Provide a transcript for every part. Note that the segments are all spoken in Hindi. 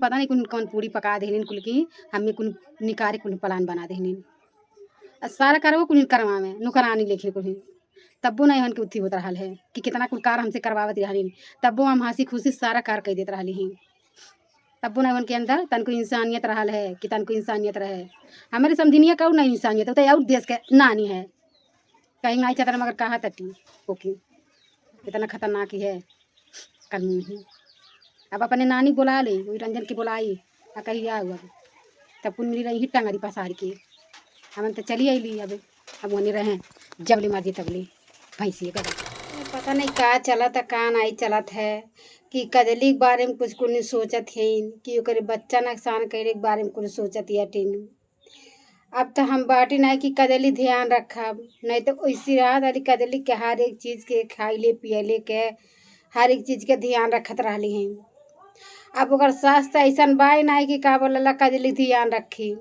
पता नहीं कुन कौन पूरी पका देहलिन कुल की हमें कुन निकारे कुन प्लान बना देहलिन सारा करवो कुल करवा में नुकरानी लेखे कुल तब्बो नहीं हन के उथी होत रहल है कि कितना कुल कार हमसे करवावत रहलिन तब्बो हम हंसी खुशी सारा कार कह देत रहली ही तब्बो नहीं उनके अंदर तनको इंसानियत रहल है कि तनको इंसानियत रहे हमारे समझिनिया का नहीं इंसानियत होता और देश के नानी है कहीं आई चतर मगर कहा तटी ओके इतना खतरनाक ही है कानून ही अब अपने नानी बुला ले वही रंजन की बुलाई आ कही आ हुआ तब कुल मिली रही टंगरी पसार के हम तो चली अली अब वहीं रहे जबली मर्जी तबली भैंसी का पता नहीं का चलत है का नहीं चलत है कि कजली के बारे में कुछ नहीं सोचत है कि ओकरे बच्चा नुकसान करे के बारे में कुछ सोचत है टीन अब तो हम बाटी नहीं कि कजली ध्यान रखब नहीं तो वैसी रात वाली कजली के हर एक चीज़ के खाइले पियले के हर एक चीज़ के ध्यान रखत रही हैं अब अगर सास तो ऐसा बाई नहीं कि का बोला कजली ध्यान रखी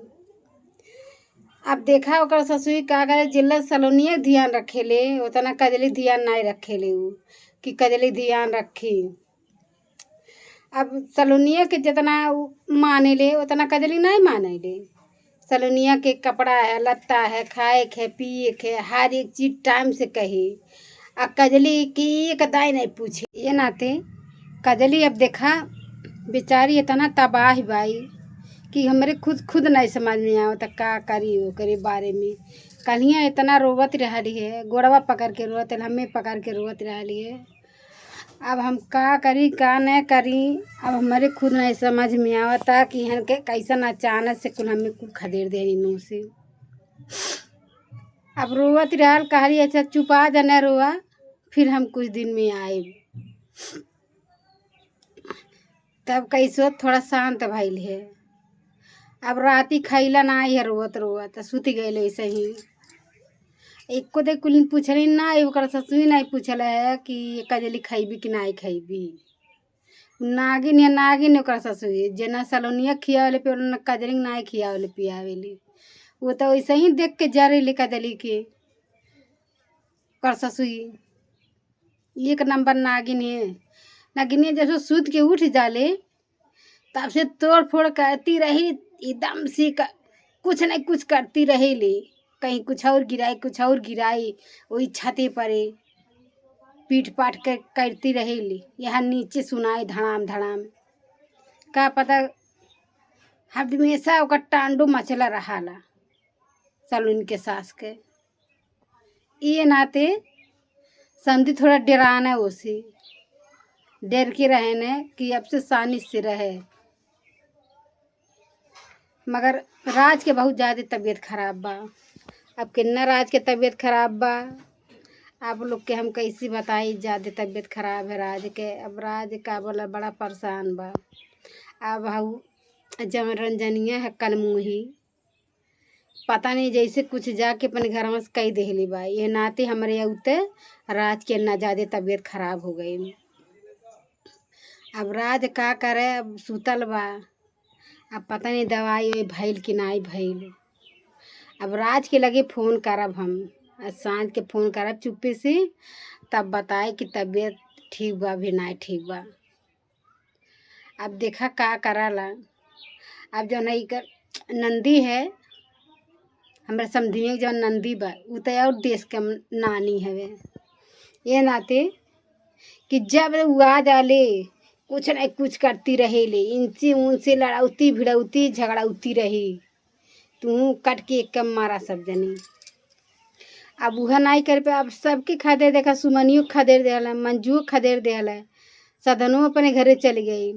अब देखा ओकर ससुई का करे जिला सलोनिया ध्यान रखेले उतना कजली ध्यान नहीं रखेले उ कि कजली ध्यान रखी अब सलोनिया के जितना माने ले उतना कजली नहीं माने ले सलोनिया के कपड़ा है लत्ता है खाए के पिए के हर एक चीज़ टाइम से कही अब कजली की एक दाई नहीं पूछे ये नाते कजली अब देखा बेचारी इतना तबाह बाई कि हमारे खुद नहीं समझ में आओ तो का करी वो करे बारे में कलियाँ इतना रोवत रही है गोड़वा पकड़ के रोवत हमें पकड़ के रोवत रही है अब हम का करी का न करी अब हमारे खुद नहीं समझ में आवता कि हन के कैसन अचानक से कुल हमें कुल खदेड़ दे नो से अब रोवत रहल कहरी अच्छा चुपा जाना रोआ फिर हम कुछ दिन में आए तब कैसो थोड़ा शांत भइल है अब राती खैला ना है रोवत रोवत सुती गए वैसे ही एक को देख कुल पूछली ना ओकर ससुई नहीं पूछल है कि कजली खैबी कि नहीं खैबी नागिन या नागिन ओकर ससुई जेना सलोनिया खियावले पे न कजली नहीं खियावले पियावेली वो तो वैसे ही देख के जरेली कजली के ओकर ससुई एक नंबर नागिन है नागिन जैसे सूत के उठ जाले तब से तोड़ फोड़ करती रही एकदम सी कुछ नहीं कुछ करती रहेली कहीं कुछ और गिराई वही छते परे पीट पाट के करती रहेली यहाँ नीचे सुनाई धड़ाम धड़ाम का पता हमेशा ओकर टांडो मचला रहाला सलून के सास के ये नाते समझी थोड़ा डराना उसे डर के रहने कि अब से सानी से रहे मगर राज के बहुत ज़्यादा तबीयत खराब बा अब किन्ना राज के तबीयत खराब बा आप लोग के हम कैसे बताई ज़्यादा तबीयत खराब है राज के अब राज का बोला बड़ा परेशान बा अब हाउ जब रंजनिया है कल मुही पता नहीं जैसे कुछ जाके अपने घर में कही देहली बा ये नाते हमारे उते राज के ना ज़्यादा तबीयत खराब हो गई अब राज का करे अब सुतल बा अब पता नहीं दवाई वही भइल कि नहीं भइल अब राज के लगे फ़ोन करब हम सांझ के फ़ोन करब चुप्पे से तब बताए कि तबीयत ठीक बा भी नहीं ठीक बा अब देखा का कराला अब जो नहीं कर नंदी है हमारे समझिए जो नंदी बा वो तो और देश के नानी है ये नाते कि जब वो आ जाले कुछ न कुछ करती रहेले इनसे उनसे लड़ाउती भिड़ौती झगड़ाउती रही तू कट के एक कम मारा सब जनी अब वह नहीं कर पे अब सबके खदेड़ देखा सुमनियों खदेड़ दिया मंजुओं खदेड़ दिया सदनों अपने घरे चली गई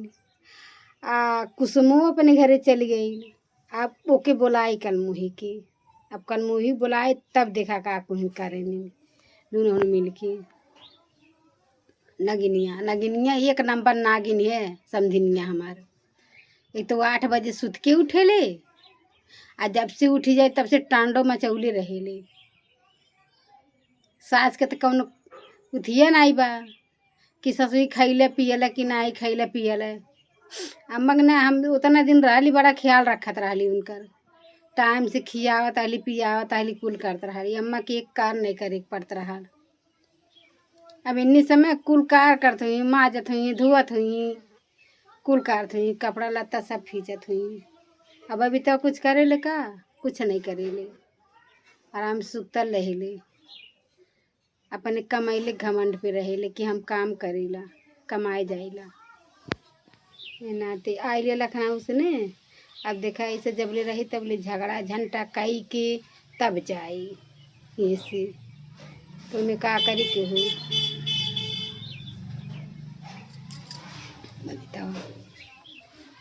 कुसुमों अपने घरे चली गई अब ओके बुलाई कलमुही की अब कलमुही बुलाए तब देखा का कुछ करेंगे दोनों मिल के नगिनिया एक नंबर नागिन है समझिनिया हमारे एक तो 8 बजे सुत के उठेले आ जब से उठी जाए तब से टांडो मचौले रहेले सास के तो कौन उठिए नहीं बा कि ससुई खैले पियले कि नहीं खैले पियले अम्मा ने हम उतना दिन रहली बड़ा ख्याल रखत रहली उनकर टाइम से खियावत रहली पियावत रहली कुल करत रहली अम्मा के एक कार नहीं करे पड़त रहा अब इन्नी समय कुल कार करत हुई माजत हुई धुआत हुई कुल कारत हुई, कपड़ा लत्ता सब खींचत हुई। अब अभी तो कुछ करेले का, कुछ नहीं करेले, आराम सुतल रहेले, अपने कमैले घमंड पे रहेले कि हम काम करेला, कमाए जाइला। ये नाते आइले लखनऊ से ने, अब देखा ऐसे जबले रही तबले झगड़ा झंटा कई के तब जाई ऐसे, तो उन्हें का करी के हुई बताओ।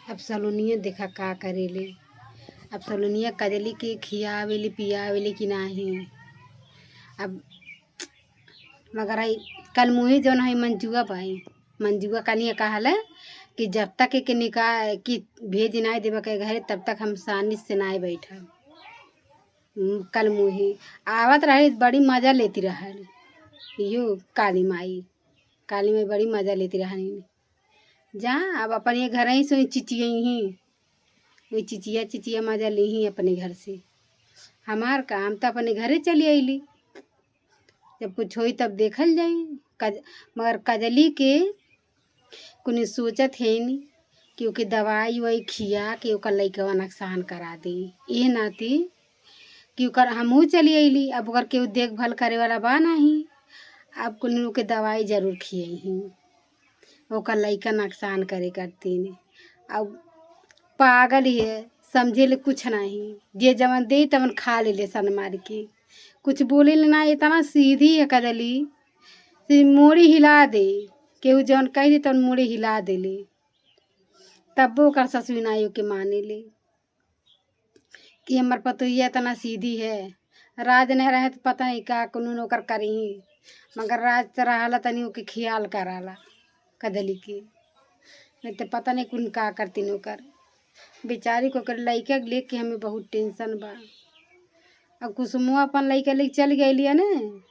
अब सलोनिया देखा का करेले, अब सलोनिया कजली के खियावेली पियावेली कि नाही। अब मगर आई कल मुही जौन है मंजुआ पाई, मंजुआ कनिया कहला कि जब तक के निकाह कि भेज नहीं देवे के घरे तब तक हम सानी से नहीं बैठा। कल मुही आवत रही बड़ी मजा लेती रहल यो काली माई बड़ी मजा लेती रहनी। जा अब अपने घर ही सो चिचिया ही वही चिचिया मजा ली ही अपने घर से। हमार काम तो अपने घरे चली आईली, जब कुछ होई तब देखल जाई। मगर कजली के कुछ सोचत है नहीं कि ओके दवाई वही खिया के ओकर लइकवा नुकसान करा दी। ये नाती कि ओकर हमहू चली आईली, अब ओकर केहू देखभाल करे वाला बा नहीं। अब कुल ओके दवाई जरूर खियाई, ओकर लइका नुकसान करे करती ने। अब पागल ही है, समझे ले कुछ नहीं, जे जवन दे तवन खा ले सन मार के, कुछ बोले ना। इतना सीधी है कजली, मोड़ी हिला दे, केहू जवन कह दे तवन मोड़ी हिला देले, तब ओकर ससुर नाई के माने ले कि हमार पतोहिया इतना सीधी है। राज नहीं रहे तो पता नहीं का कानून ओकर करी, मगर राज रहला तनी ओके ख्याल कराला कजली के, नहीं तो पता नहीं कुन का करती नोकर। बेचारी को कर लइका लेके हमें बहुत टेंशन बा। अब कुसुमुआ अपन लइका लेके चल गई है न,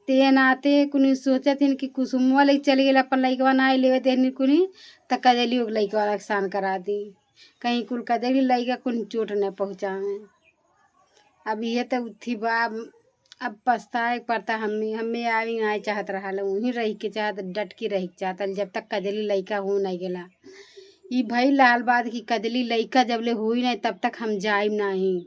ते नाते कुनी सोचत हन कि कुसुमुआ लेके चल गई अपन लइकवा ना लेवे देनी कुनी त कजली ओक लइकवा नुकसान करा दी, कहीं कुल कजली लइका कुन चोट न पहुँचावे। अब ये तो उठी बा, अब पछताए पड़ता। हमें आवी ना चाहत रहा, वहीं रह के चाहत, डट के रह चाहत जब तक कजली लइका हो नहीं गेला। ई भई लाल बात कि कजली लइका जबले हुई नहीं तब तक हम जाइम नहीं।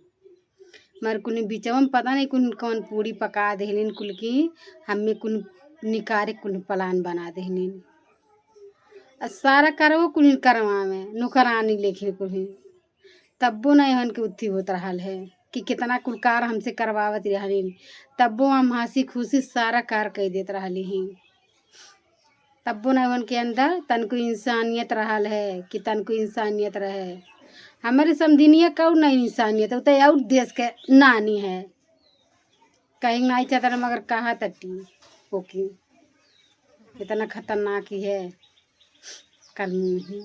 मर कुल बिचवा में पता नहीं कुन कौन पूरी पका देहलिन कुल की, हमें कुन निकारे कुल प्लान बना देहलिन। सारा करवो कुल करवावे नौकरानी लेखिन कुल, तब्बो नहीं हन के उत्थी होत रहल है कि कितना कुल कार हमसे करवावत रहलिन, तब्बो हम हंसी खुशी सारा कार कह देत रहली ही। तब्बो नहीं उनके अंदर तनको इंसानियत रहल है कि तनको इंसानियत रहे। हमारे समझिनिया कौन नहीं इंसानियत, तो और देश के नानी है, कहीं नहीं चाहता मगर कहा तटी ओके इतना खतरनाक ही है कल मुही।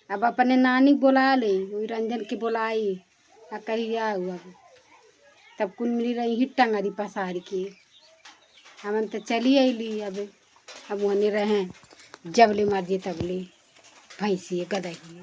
अब अपने नानी बुला ले, वही रंजन के बुलाई आ कही हुआ तब कुल मिली रही ही टंगरी पसार के। हमन तो चली अली, अब वहीं रहें जबले मर्जी तबले भैंसी गदही।